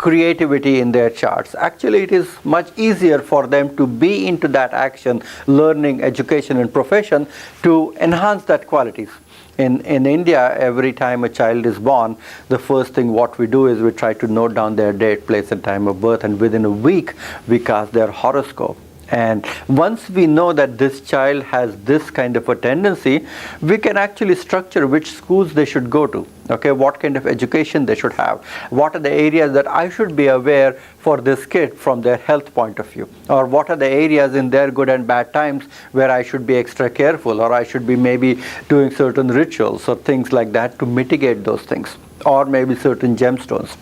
creativity in their charts. Actually, it is much easier for them to be into that action, learning, education, and profession to enhance that qualities. In India, every time a child is born, the first thing what we do is we try to note down their date, place, and time of birth, and within a week we cast their horoscope. And once we know that this child has this kind of a tendency, we can actually structure which schools they should go to, okay, what kind of education they should have, what are the areas that I should be aware for this kid from their health point of view, or what are the areas in their good and bad times where I should be extra careful, or I should be maybe doing certain rituals or things like that to mitigate those things, or maybe certain gemstones,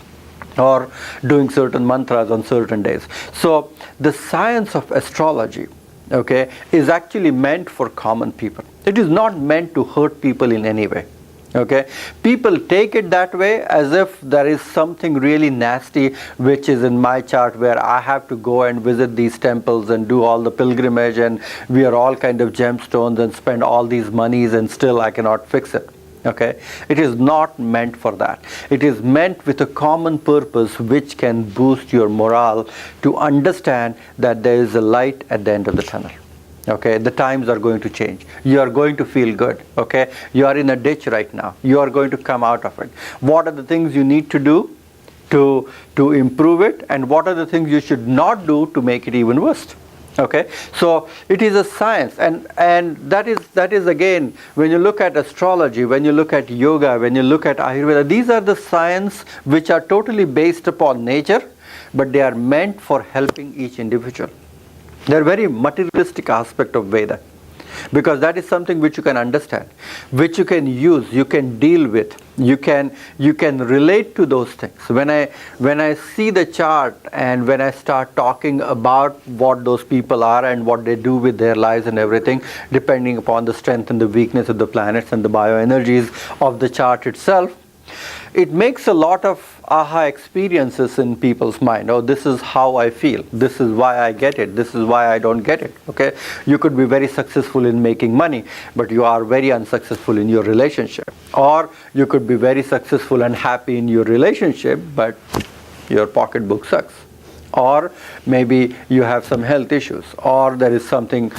or doing certain mantras on certain days. So the science of astrology, okay, is actually meant for common people. It is not meant to hurt people in any way. Okay, people take it that way as if there is something really nasty which is in my chart where I have to go and visit these temples and do all the pilgrimage and wear all kind of gemstones and spend all these monies and still I cannot fix it. Okay, it is not meant for that. It is meant with a common purpose which can boost your morale to understand that there is a light at the end of the tunnel. Okay, the times are going to change. You are going to feel good. Okay, you are in a ditch right now. You are going to come out of it. What are the things you need to do to improve it, and what are the things you should not do to make it even worse? Okay, so it is a science, and that is again, when you look at astrology, when you look at yoga, when you look at Ayurveda, these are the science which are totally based upon nature, but they are meant for helping each individual. They are very materialistic aspect of Veda, because that is something which you can understand, which you can use, you can deal with, you can relate to those things. When I see the chart and when I start talking about what those people are and what they do with their lives and everything, depending upon the strength and the weakness of the planets and the bioenergies of the chart itself, it makes a lot of aha experiences in people's mind. Oh, this is how I feel. This is why I get it. This is why I don't get it. Okay, you could be very successful in making money, but you are very unsuccessful in your relationship. Or you could be very successful and happy in your relationship, but your pocketbook sucks. Or maybe you have some health issues, or there is something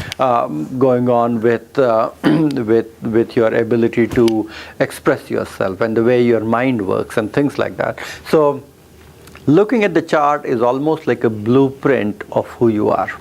going on with with your ability to express yourself and the way your mind works and things like that. So looking at the chart is almost like a blueprint of who you are.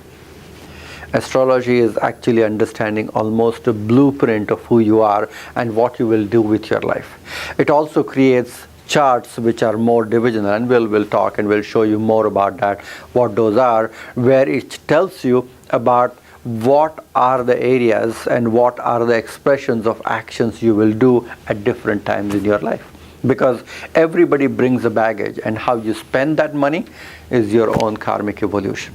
Astrology is actually understanding almost a blueprint of who you are and what you will do with your life. It also creates charts which are more divisional, and we'll talk and we'll show you more about that, what those are, where it tells you about what are the areas and what are the expressions of actions you will do at different times in your life. Because everybody brings a baggage, and how you spend that money is your own karmic evolution.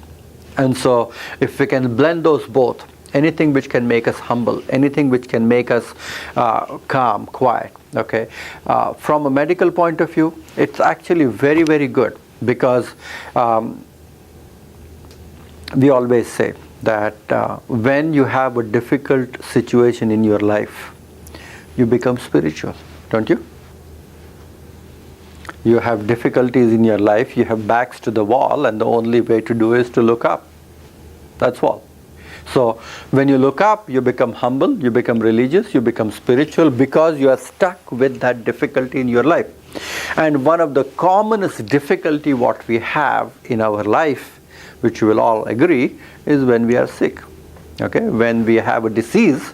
And so if we can blend those both, anything which can make us humble, anything which can make us calm, quiet, okay, from a medical point of view, it's actually very, very good, because we always say that when you have a difficult situation in your life, you become spiritual, don't you? You have difficulties in your life, you have backs to the wall, and the only way to do is to look up. That's all. So when you look up, you become humble, you become religious, you become spiritual, because you are stuck with that difficulty in your life. And one of the commonest difficulty what we have in our life, which you will all agree, is when we are sick. Okay, when we have a disease,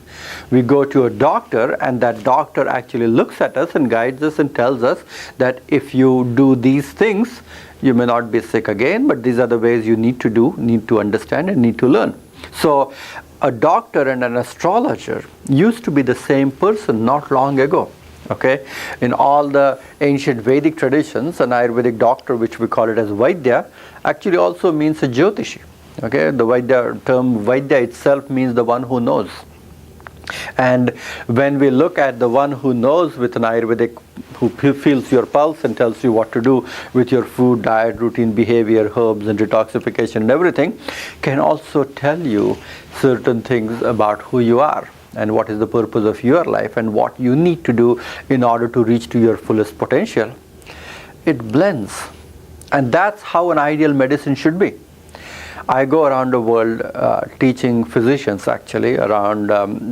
we go to a doctor, and that doctor actually looks at us and guides us and tells us that if you do these things, you may not be sick again, but these are the ways you need to do, need to understand, and need to learn. So a doctor and an astrologer used to be the same person not long ago. Okay, in all the ancient Vedic traditions, an Ayurvedic doctor, which we call it as Vaidya, actually also means a Jyotishi. Okay, the Vaidya term Vaidya itself means the one who knows. And when we look at the one who knows with an Ayurvedic, who feels your pulse and tells you what to do with your food, diet, routine, behavior, herbs and detoxification and everything, can also tell you certain things about who you are and what is the purpose of your life and what you need to do in order to reach to your fullest potential. It blends. And that's how an ideal medicine should be. I go around the world teaching physicians actually around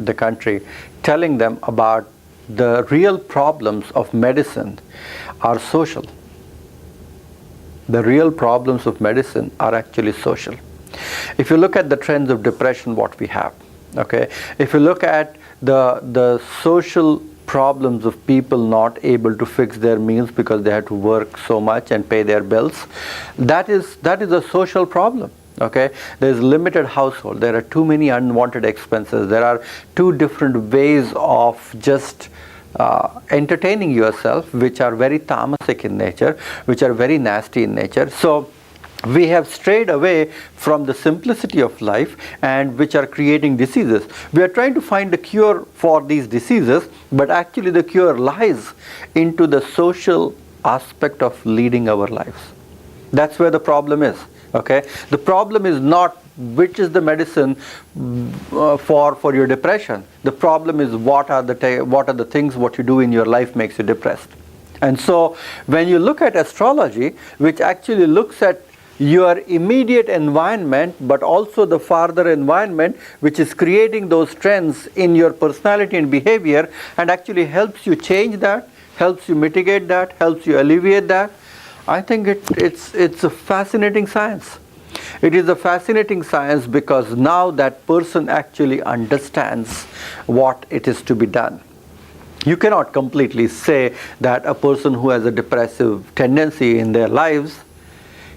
the country, telling them about the real problems of medicine are social. The real problems of medicine are actually social. If you look at the trends of depression, what we have, okay? If you look at the social problems of people not able to fix their meals because they have to work so much and pay their bills, that is a social problem. Okay, there's limited household, there are too many unwanted expenses, there are two different ways of just entertaining yourself, which are very tamasic in nature, which are very nasty in nature. So we have strayed away from the simplicity of life, and which are creating diseases. We are trying to find a cure for these diseases, but actually the cure lies into the social aspect of leading our lives. That's where the problem is. Okay, the problem is not which is the medicine for your depression. The problem is what are the things what you do in your life makes you depressed. And so when you look at astrology, which actually looks at your immediate environment, but also the farther environment which is creating those trends in your personality and behavior, and actually helps you change that, helps you mitigate that, helps you alleviate that, I think it's a fascinating science. It is a fascinating science because now that person actually understands what it is to be done. You cannot completely say that a person who has a depressive tendency in their lives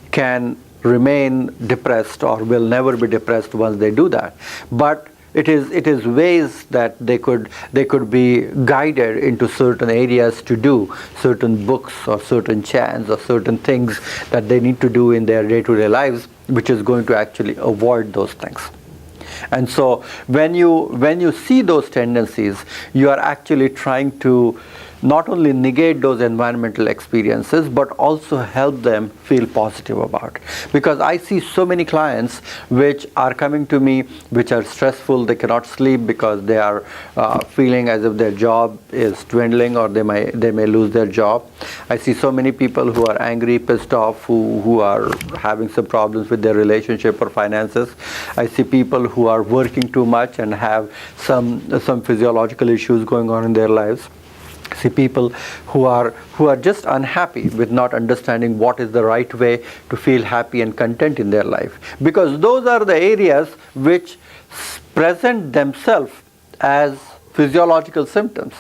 can remain depressed or will never be depressed once they do that. But it is ways that they could be guided into certain areas to do certain books or certain chants or certain things that they need to do in their day-to-day lives, which is going to actually avoid those things. And so when you see those tendencies, you are actually trying to not only negate those environmental experiences, but also help them feel positive about it. Because I see so many clients which are coming to me, which are stressful, they cannot sleep because they are feeling as if their job is dwindling or they may lose their job. I see so many people who are angry, pissed off, who are having some problems with their relationship or finances. I see people who are working too much and have some physiological issues going on in their lives. See people who are just unhappy with not understanding what is the right way to feel happy and content in their life, because those are the areas which present themselves as physiological symptoms.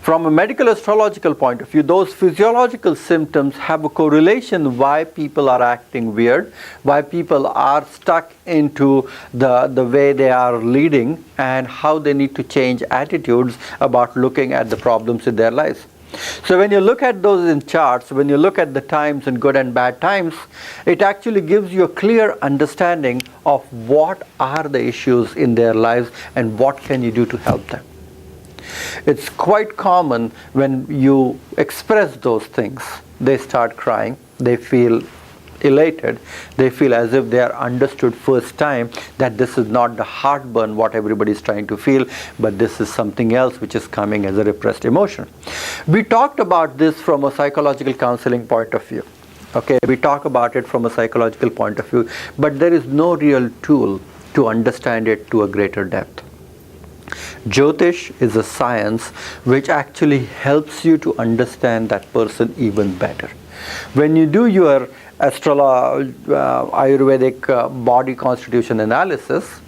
From a medical astrological point of view, those physiological symptoms have a correlation why people are acting weird, why people are stuck into the way they are leading, and how they need to change attitudes about looking at the problems in their lives. So when you look at those in charts, when you look at the times and good and bad times, it actually gives you a clear understanding of what are the issues in their lives and what can you do to help them. It's quite common when you express those things, they start crying, they feel elated, they feel as if they are understood first time, that this is not the heartburn what everybody is trying to feel, but this is something else which is coming as a repressed emotion. We talked about this from a psychological counseling point of view. Okay, we talk about it from a psychological point of view, but there is no real tool to understand it to a greater depth. Jyotish is a science which actually helps you to understand that person even better. When you do your Ayurvedic body constitution analysis,